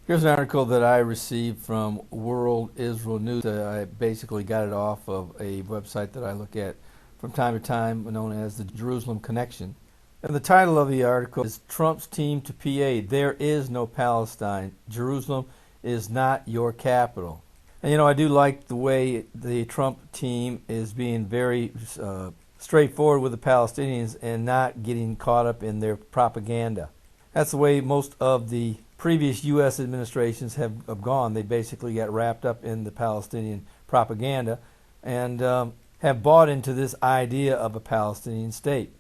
Here's an article that I received from World Israel News. I basically got it off of a website that I look at from time to time known as the Jerusalem Connection. And the title of the article is Trump's Team to PA. There is no Palestine. Jerusalem is not your capital. And I do like the way the Trump team is being very straightforward with the Palestinians and not getting caught up in their propaganda. That's the way most of the previous U.S. administrations have gone. They basically got wrapped up in the Palestinian propaganda and have bought into this idea of a Palestinian state.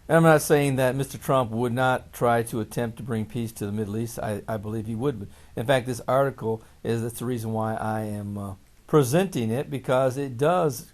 And I'm not saying that Mr. Trump would not try to attempt to bring peace to the Middle East. I believe he would. In fact, this article that's the reason why I am presenting it, because it does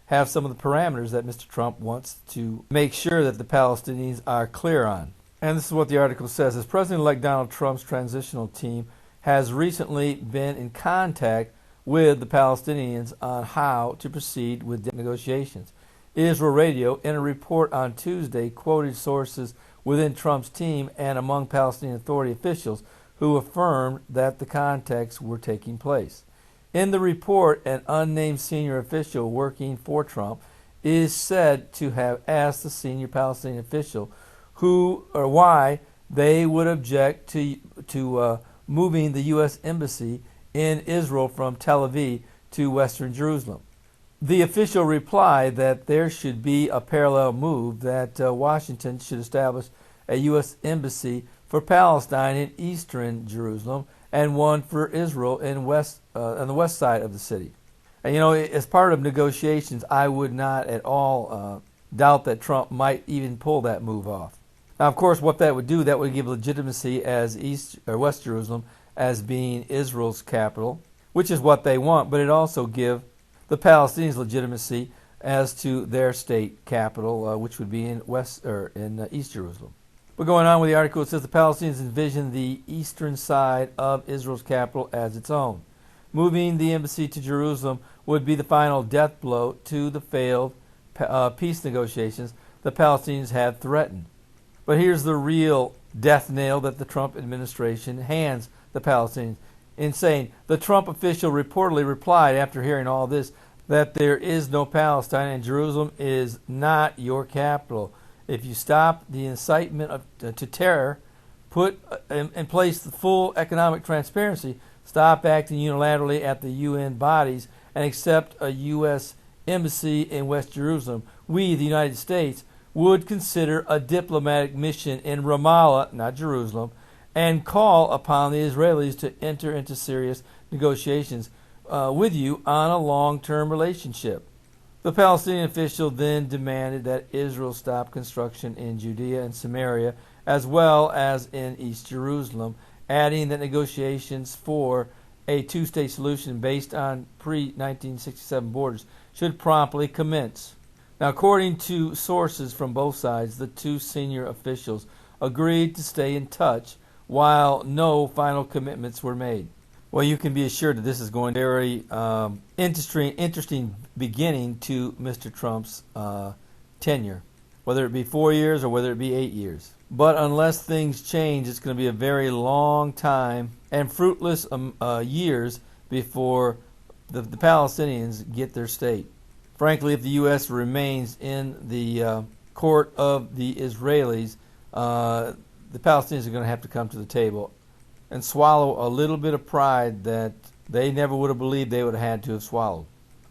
have some of the parameters that Mr. Trump wants to make sure that the Palestinians are clear on. And this is what the article says. As President-elect Donald Trump's transitional team has recently been in contact with the Palestinians on how to proceed with negotiations. Israel Radio, in a report on Tuesday, quoted sources within Trump's team and among Palestinian Authority officials who affirmed that the contacts were taking place. In the report, an unnamed senior official working for Trump is said to have asked the senior Palestinian official who or why they would object to moving the U.S. Embassy in Israel from Tel Aviv to Western Jerusalem. The official replied that there should be a parallel move, that Washington should establish a U.S. Embassy for Palestine in Eastern Jerusalem and one for Israel in on the west side of the city. And as part of negotiations, I would not at all doubt that Trump might even pull that move off. Now, of course, what that would do, that would give legitimacy as West Jerusalem as being Israel's capital, which is what they want, but it also give the Palestinians legitimacy as to their state capital, which would be in East Jerusalem. But going on with the article, it says the Palestinians envision the eastern side of Israel's capital as its own. Moving the embassy to Jerusalem would be the final death blow to the failed peace negotiations the Palestinians had threatened. But here's the real death nail that the Trump administration hands the Palestinians in saying, the Trump official reportedly replied after hearing all this that there is no Palestine and Jerusalem is not your capital. If you stop the incitement to terror, put in place the full economic transparency, stop acting unilaterally at the UN bodies, and accept a U.S. embassy in West Jerusalem, we, the United States, would consider a diplomatic mission in Ramallah, not Jerusalem, and call upon the Israelis to enter into serious negotiations with you on a long-term relationship. The Palestinian official then demanded that Israel stop construction in Judea and Samaria as well as in East Jerusalem, adding that negotiations for a two-state solution based on pre-1967 borders should promptly commence. Now, according to sources from both sides, the two senior officials agreed to stay in touch while no final commitments were made. Well, you can be assured that this is going to be a very interesting beginning to Mr. Trump's tenure, whether it be 4 years or whether it be 8 years. But unless things change, it's going to be a very long time and fruitless years before the Palestinians get their state. Frankly, if the U.S. remains in the court of the Israelis, the Palestinians are going to have to come to the table and swallow a little bit of pride that they never would have believed they would have had to have swallowed.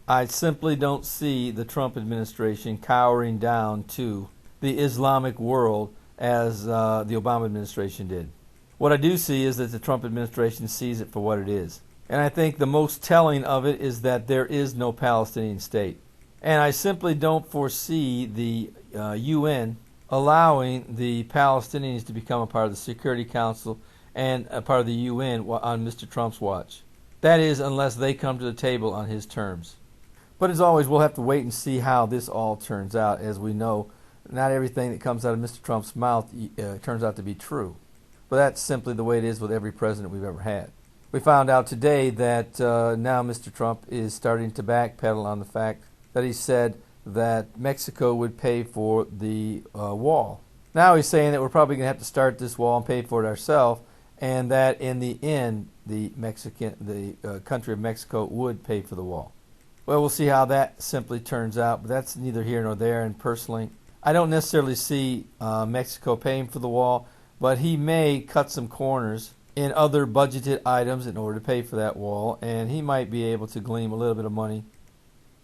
I simply don't see the Trump administration cowering down to the Islamic world as the Obama administration did. What I do see is that the Trump administration sees it for what it is. And I think the most telling of it is that there is no Palestinian state. And I simply don't foresee the UN allowing the Palestinians to become a part of the Security Council and a part of the UN on Mr. Trump's watch. That is, unless they come to the table on his terms. But as always, we'll have to wait and see how this all turns out. As we know, not everything that comes out of Mr. Trump's mouth turns out to be true. But that's simply the way it is with every president we've ever had. We found out today that now Mr. Trump is starting to backpedal on the fact that he said that Mexico would pay for the wall. Now he's saying that we're probably going to have to start this wall and pay for it ourselves, and that in the end the country of Mexico would pay for the wall. Well, we'll see how that simply turns out, but that's neither here nor there. And personally, I don't necessarily see Mexico paying for the wall, but he may cut some corners in other budgeted items in order to pay for that wall, and he might be able to glean a little bit of money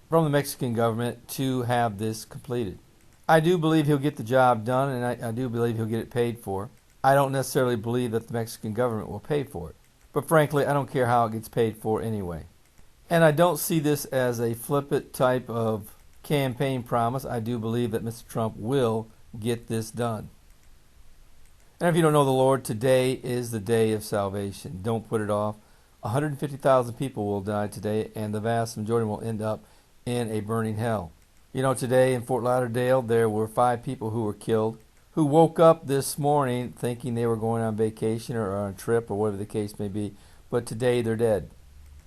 from the Mexican government to have this completed. I do believe he'll get the job done, and I do believe he'll get it paid for. I don't necessarily believe that the Mexican government will pay for it, but frankly, I don't care how it gets paid for anyway. And I don't see this as a flippant type of campaign promise. I do believe that Mr. Trump will get this done. And if you don't know the Lord, today is the day of salvation. Don't put it off. 150,000 people will die today, and the vast majority will end up in a burning hell. You know, today in Fort Lauderdale, there were 5 people who were killed, who woke up this morning thinking they were going on vacation or on a trip or whatever the case may be, but today they're dead.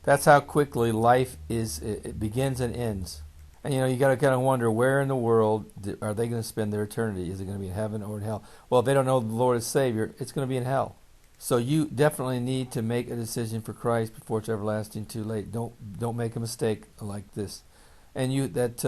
That's how quickly life it begins and ends. And you know, you got to kind of wonder, where in the world are they going to spend their eternity? Is it going to be in heaven or in hell? Well, if they don't know the Lord as Savior, it's going to be in hell. So you definitely need to make a decision for Christ before it's everlasting too late. Don't make a mistake like this. And you that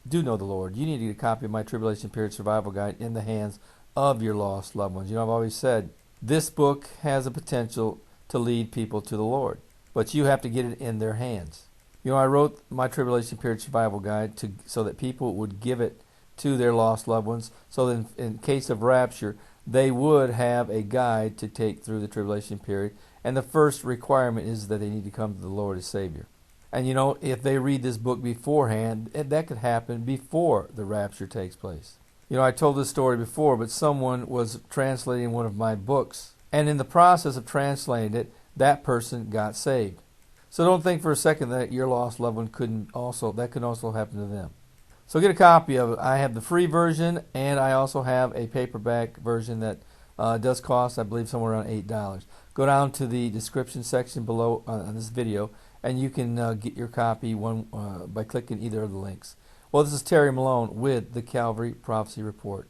do know the Lord, you need to get a copy of my Tribulation Period Survival Guide in the hands of your lost loved ones. You know, I've always said this book has a potential to lead people to the Lord, but you have to get it in their hands. You know, I wrote my Tribulation Period Survival Guide so that people would give it to their lost loved ones, so that in case of rapture, they would have a guide to take through the tribulation period. And the first requirement is that they need to come to the Lord as Savior. And you know, if they read this book beforehand, that could happen before the rapture takes place. You know, I told this story before, but someone was translating one of my books, and in the process of translating it, that person got saved. So don't think for a second that your lost loved one couldn't also happen to them. So get a copy of it. I have the free version, and I also have a paperback version that does cost, I believe, somewhere around $8. Go down to the description section below on this video, and you can get your copy by clicking either of the links. Well, this is Terry Malone with the Calvary Prophecy Report.